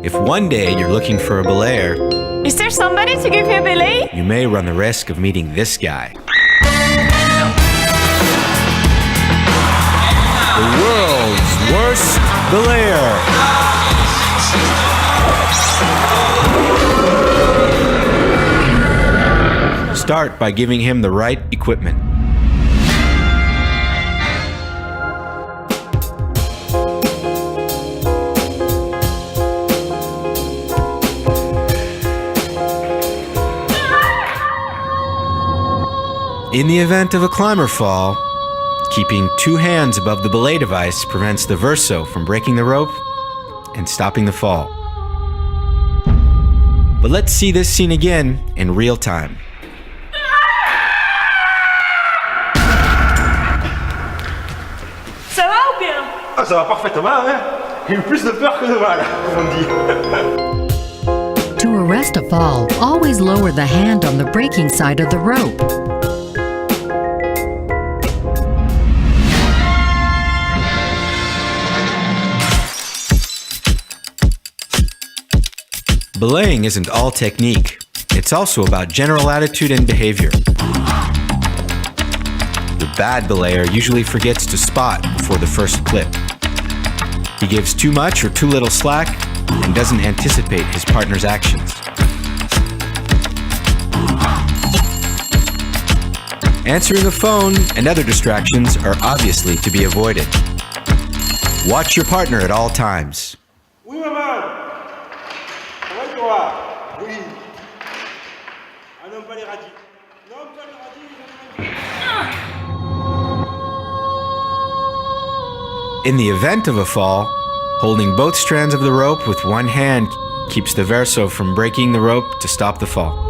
If one day you're looking for a belayer, Is there somebody to give you a belay? you may run the risk of meeting this guy. The world's worst belayer. Start by giving him the right equipment. In the event of a climber fall, keeping two hands above the belay device prevents the verso from breaking the rope and stopping the fall. But let's see this scene again in real time. Ça va ou bien? Ah, ça va parfaitement, hein? J'ai eu plus de peur que de mal, comme on dit. To arrest a fall, always lower the hand on the braking side of the rope. Belaying isn't all technique. It's also about general attitude and behavior. The bad belayer usually forgets to spot before the first clip. He gives too much or too little slack and doesn't anticipate his partner's actions. Answering a phone and other distractions are obviously to be avoided. Watch your partner at all times. Oui, maman. Ça va et toi? Oui. Ah non, pas les radis. Non, pas les radis. In the event of a fall, holding both strands of the rope with one hand keeps the verso from breaking the rope to stop the fall.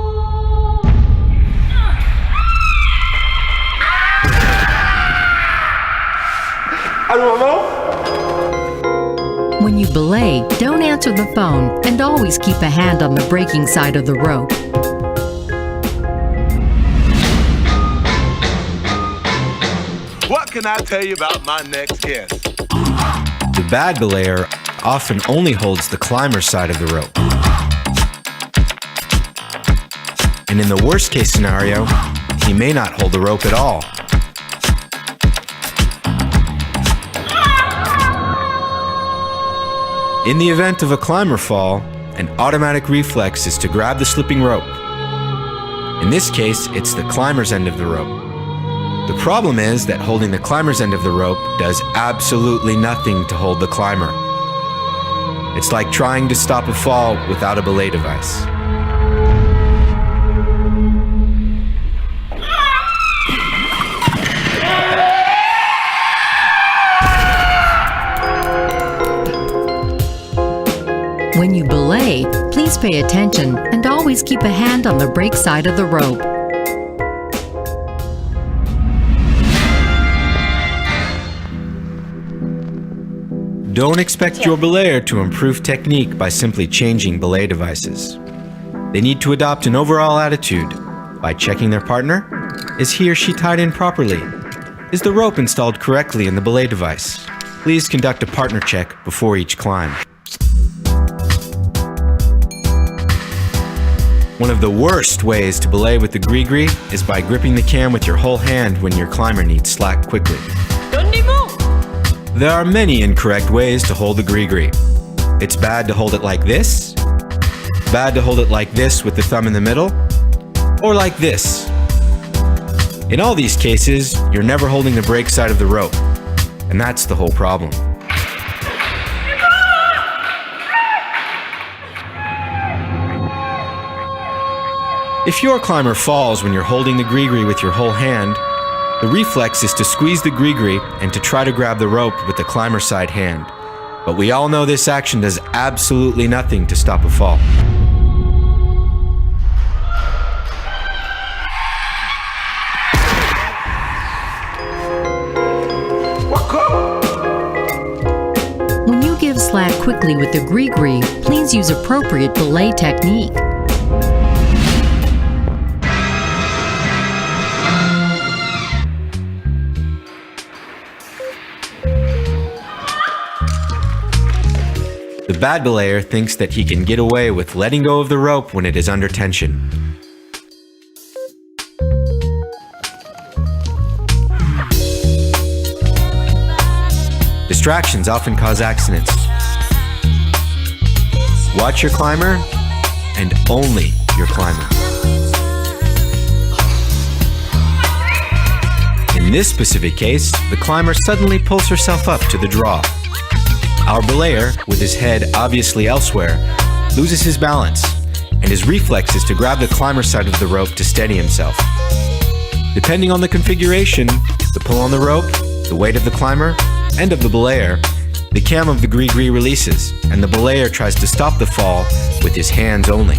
Allô, maman? When you belay, don't answer the phone and always keep a hand on the braking side of the rope. What can I tell you about my next guest? The bad belayer often only holds the climber's side of the rope. And in the worst case scenario, he may not hold the rope at all. In the event of a climber fall, an automatic reflex is to grab the slipping rope. In this case, it's the climber's end of the rope. The problem is that holding the climber's end of the rope does absolutely nothing to hold the climber. It's like trying to stop a fall without a belay device. When you belay, please pay attention and always keep a hand on the brake side of the rope. Don't expect your belayer to improve technique by simply changing belay devices. They need to adopt an overall attitude by checking their partner. Is he or she tied in properly? Is the rope installed correctly in the belay device? Please conduct a partner check before each climb. One of the worst ways to belay with the GRIGRI is by gripping the cam with your whole hand when your climber needs slack quickly. There are many incorrect ways to hold the GRIGRI. It's bad to hold it like this, bad to hold it like this with the thumb in the middle, or like this. In all these cases, you're never holding the brake side of the rope, and that's the whole problem. If your climber falls when you're holding the GRIGRI with your whole hand, the reflex is to squeeze the GRIGRI and to try to grab the rope with the climber side hand. But we all know this action does absolutely nothing to stop a fall. When you give slack quickly with the GRIGRI, please use appropriate belay technique. bad belayer thinks that he can get away with letting go of the rope when it is under tension. Distractions often cause accidents. Watch your climber, and only your climber. In this specific case, the climber suddenly pulls herself up to the draw. Our belayer, with his head obviously elsewhere, loses his balance, and his reflex is to grab the climber side of the rope to steady himself. Depending on the configuration, the pull on the rope, the weight of the climber, and of the belayer, the cam of the GRIGRI releases, and the belayer tries to stop the fall with his hands only.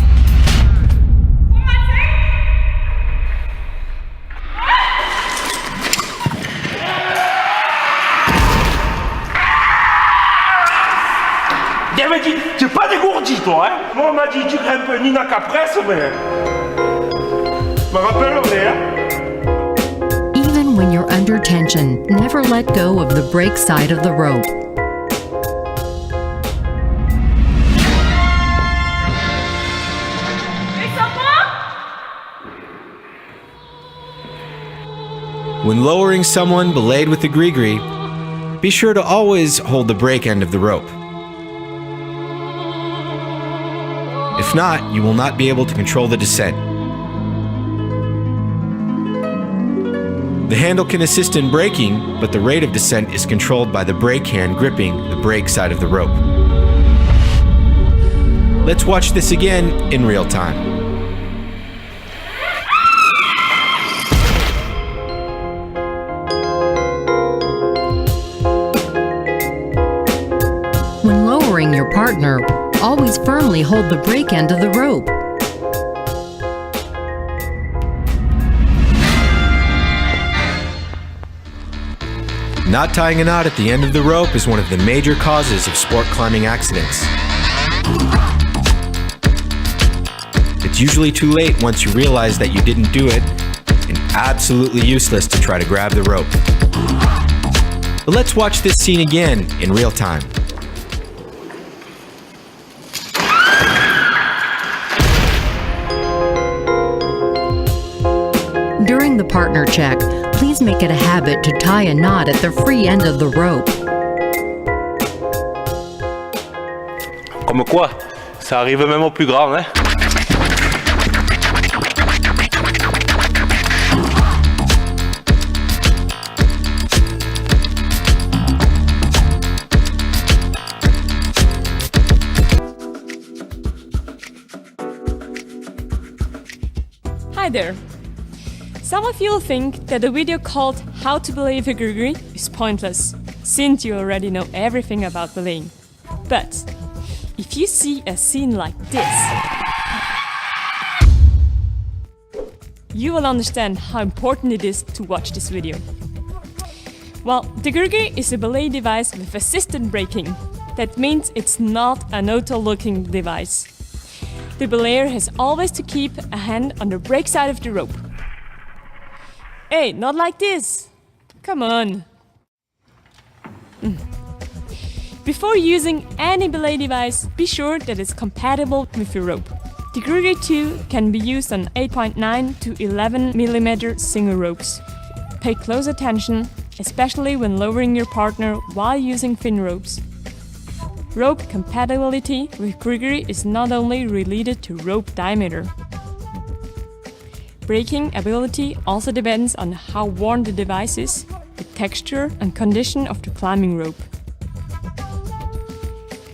Il m'a dit, t'es pas dégourdi toi, hein? Moi on m'a dit, tu grimpes un Nina Capresse, mais... Je me rappellerai, hein? Even when you're under tension, never let go of the brake side of the rope. When lowering someone belayed with the GRIGRI, be sure to always hold the brake end of the rope. If not, you will not be able to control the descent. The handle can assist in braking, but the rate of descent is controlled by the brake hand gripping the brake side of the rope. Let's watch this again in real time. When lowering your partner, always firmly hold the brake end of the rope. Not tying a knot at the end of the rope is one of the major causes of sport climbing accidents. It's usually too late once you realize that you didn't do it, and absolutely useless to try to grab the rope. But let's watch this scene again in real time. During the partner check, please make it a habit to tie a knot at the free end of the rope. Comme quoi, ça arrive même aux plus grands, hein? Hi there. Some of you will think that the video called How to Belay the GRIGRI is pointless, since you already know everything about belaying. But if you see a scene like this, you will understand how important it is to watch this video. Well, the GRIGRI is a belay device with assisted braking. That means it's not an auto-locking device. The belayer has always to keep a hand on the brake side of the rope. Hey, not like this! Come on! Before using any belay device, be sure that it's compatible with your rope. The GRIGRI 2 can be used on 8.9 to 11 mm single ropes. Pay close attention, especially when lowering your partner while using thin ropes. Rope compatibility with GRIGRI is not only related to rope diameter. Braking ability also depends on how worn the device is, the texture and condition of the climbing rope.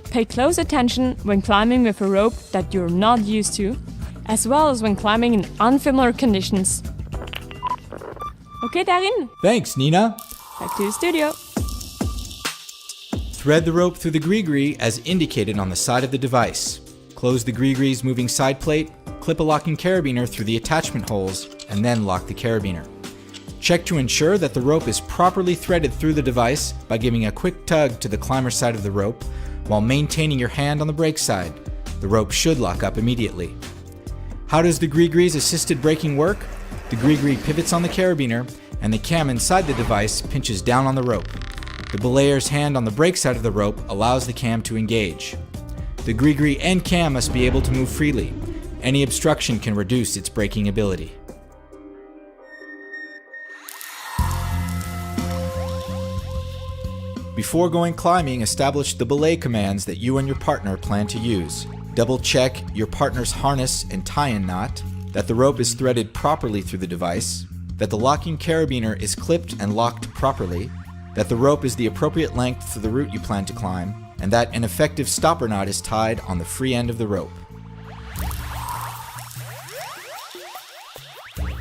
Pay close attention when climbing with a rope that you're not used to, as well as when climbing in unfamiliar conditions. Okay, Darin, Thanks, Nina. back to the studio. Thread the rope through the GRIGRI as indicated on the side of the device. Close the GRIGRI's moving side plate, clip a locking carabiner through the attachment holes, and then lock the carabiner. Check to ensure that the rope is properly threaded through the device by giving a quick tug to the climber side of the rope while maintaining your hand on the brake side. The rope should lock up immediately. How does the GRIGRI's assisted braking work? The GRIGRI pivots on the carabiner, and the cam inside the device pinches down on the rope. The belayer's hand on the brake side of the rope allows the cam to engage. The GRIGRI and cam must be able to move freely. Any obstruction can reduce its braking ability. Before going climbing, establish the belay commands that you and your partner plan to use. Double check your partner's harness and tie-in knot, that the rope is threaded properly through the device, that the locking carabiner is clipped and locked properly, that the rope is the appropriate length for the route you plan to climb, and that an effective stopper knot is tied on the free end of the rope.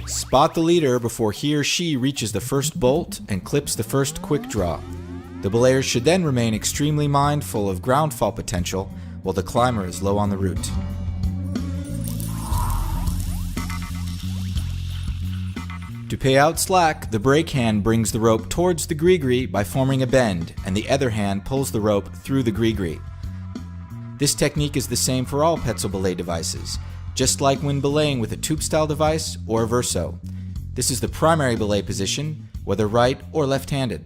Spot the leader before he or she reaches the first bolt and clips the first quick draw. The belayers should then remain extremely mindful of ground fall potential while the climber is low on the route. To pay out slack, the brake hand brings the rope towards the GRIGRI by forming a bend, and the other hand pulls the rope through the GRIGRI. This technique is the same for all Petzl belay devices, just like when belaying with a tube-style device or verso. This is the primary belay position, whether right or left-handed.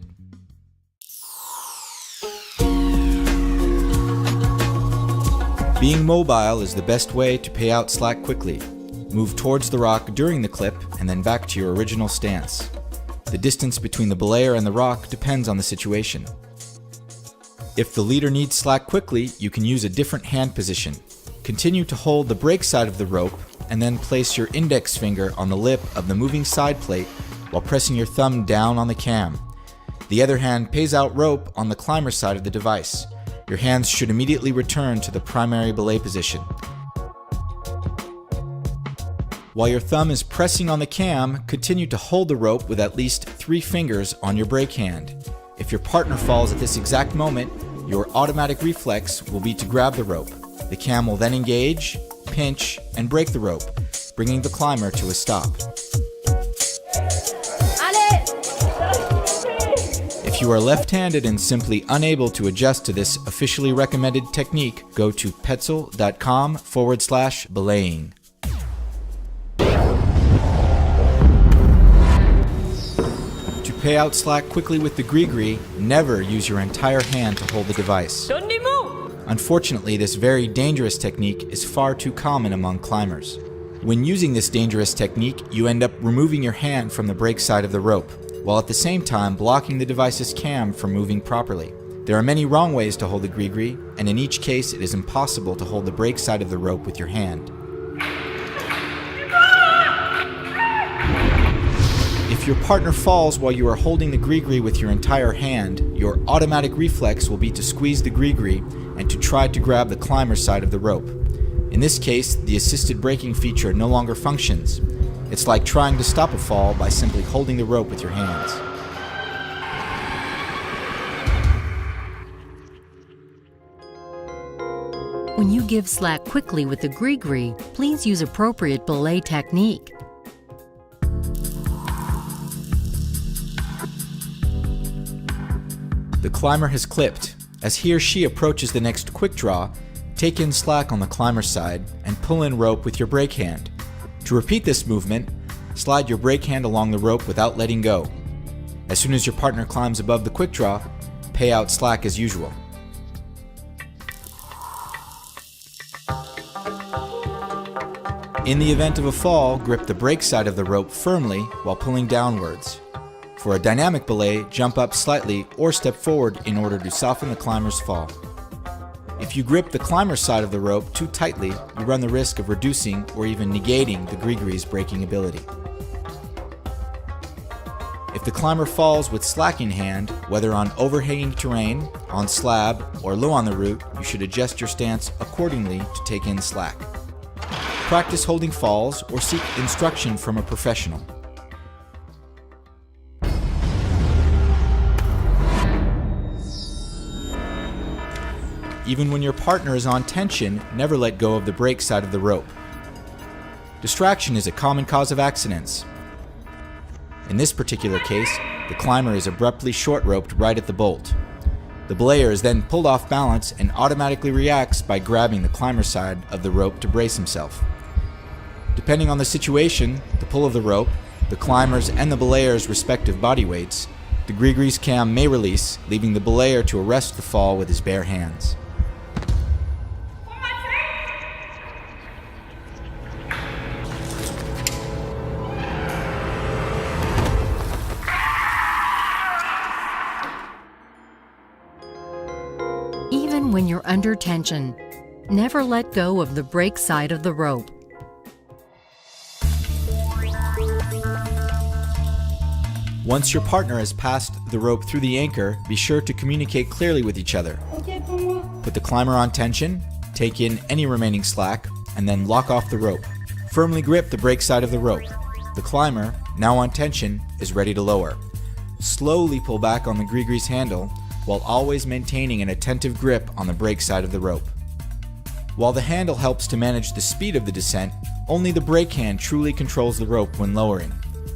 Being mobile is the best way to pay out slack quickly. Move towards the rock during the clip and then back to your original stance. The distance between the belayer and the rock depends on the situation. If the leader needs slack quickly, you can use a different hand position. Continue to hold the brake side of the rope and then place your index finger on the lip of the moving side plate while pressing your thumb down on the cam. The other hand pays out rope on the climber side of the device. Your hands should immediately return to the primary belay position. While your thumb is pressing on the cam, continue to hold the rope with at least 3 fingers on your brake hand. If your partner falls at this exact moment, your automatic reflex will be to grab the rope. The cam will then engage, pinch, and break the rope, bringing the climber to a stop. If you are left-handed and simply unable to adjust to this officially recommended technique, go to petzl.com/belaying. To pay out slack quickly with the GRIGRI, never use your entire hand to hold the device. Unfortunately, this very dangerous technique is far too common among climbers. When using this dangerous technique, you end up removing your hand from the brake side of the rope, while at the same time blocking the device's cam from moving properly. There are many wrong ways to hold the GRIGRI, and in each case it is impossible to hold the brake side of the rope with your hand. If your partner falls while you are holding the GRIGRI with your entire hand, your automatic reflex will be to squeeze the GRIGRI and to try to grab the climber side of the rope. In this case, the assisted braking feature no longer functions. It's like trying to stop a fall by simply holding the rope with your hands. When you give slack quickly with the GRIGRI, please use appropriate belay technique. The climber has clipped. As he or she approaches the next quick draw, take in slack on the climber side and pull in rope with your brake hand. To repeat this movement, slide your brake hand along the rope without letting go. As soon as your partner climbs above the quick draw, pay out slack as usual. In the event of a fall, grip the brake side of the rope firmly while pulling downwards. For a dynamic belay, jump up slightly or step forward in order to soften the climber's fall. If you grip the climber side of the rope too tightly, you run the risk of reducing or even negating the GRIGRI's braking ability. If the climber falls with slack in hand, whether on overhanging terrain, on slab, or low on the route, you should adjust your stance accordingly to take in slack. Practice holding falls or seek instruction from a professional. Even when your partner is on tension, never let go of the brake side of the rope. Distraction is a common cause of accidents. In this particular case, the climber is abruptly short-roped right at the bolt. The belayer is then pulled off balance and automatically reacts by grabbing the climber side of the rope to brace himself. Depending on the situation, the pull of the rope, the climber's and the belayer's respective body weights, the GRIGRI's cam may release, leaving the belayer to arrest the fall with his bare hands. even when you're under tension. Never let go of the brake side of the rope. Once your partner has passed the rope through the anchor, be sure to communicate clearly with each other. Put the climber on tension, take in any remaining slack, and then lock off the rope. Firmly grip the brake side of the rope. The climber, now on tension, is ready to lower. Slowly pull back on the GRIGRI's handle while always maintaining an attentive grip on the brake side of the rope. While the handle helps to manage the speed of the descent, only the brake hand truly controls the rope when lowering.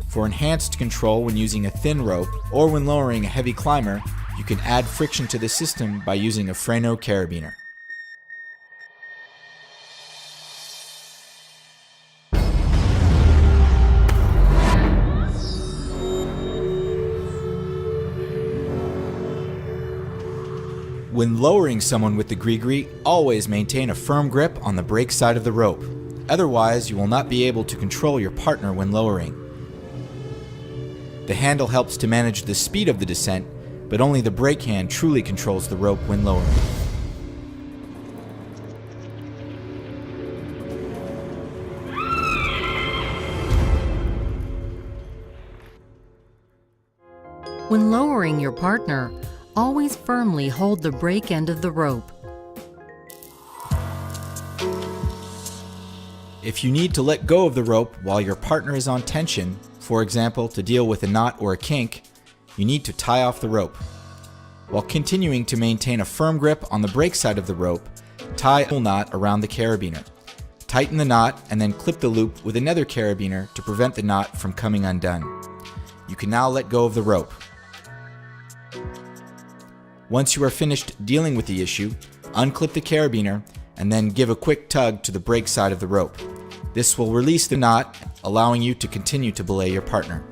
For enhanced control when using a thin rope or when lowering a heavy climber, you can add friction to the system by using a freno carabiner. When lowering someone with the GRIGRI, always maintain a firm grip on the brake side of the rope. Otherwise, you will not be able to control your partner when lowering. The handle helps to manage the speed of the descent, but only the brake hand truly controls the rope when lowering. When lowering your partner, always firmly hold the brake end of the rope. If you need to let go of the rope while your partner is on tension, for example, to deal with a knot or a kink, you need to tie off the rope. While continuing to maintain a firm grip on the brake side of the rope, tie a knot around the carabiner. Tighten the knot and then clip the loop with another carabiner to prevent the knot from coming undone. You can now let go of the rope. Once you are finished dealing with the issue, unclip the carabiner and then give a quick tug to the brake side of the rope. This will release the knot, allowing you to continue to belay your partner.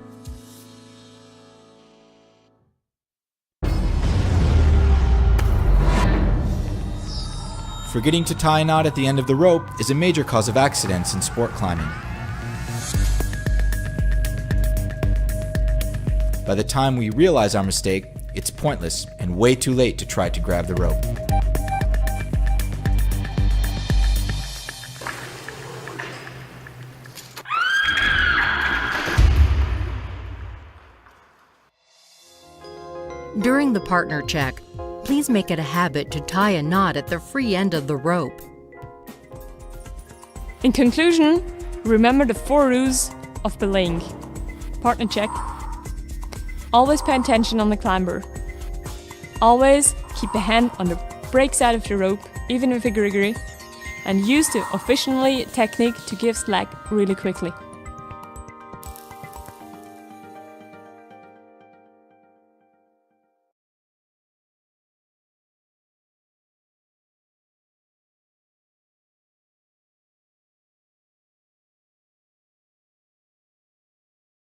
Forgetting to tie a knot at the end of the rope is a major cause of accidents in sport climbing. By the time we realize our mistake, it's pointless and way too late to try to grab the rope. During the partner check, please make it a habit to tie a knot at the free end of the rope. In conclusion, remember the 4 rules of belaying. Partner check. Always pay attention on the climber. Always keep a hand on the brake side of the rope, even with a GRIGRI, and use the officially technique to give slack really quickly.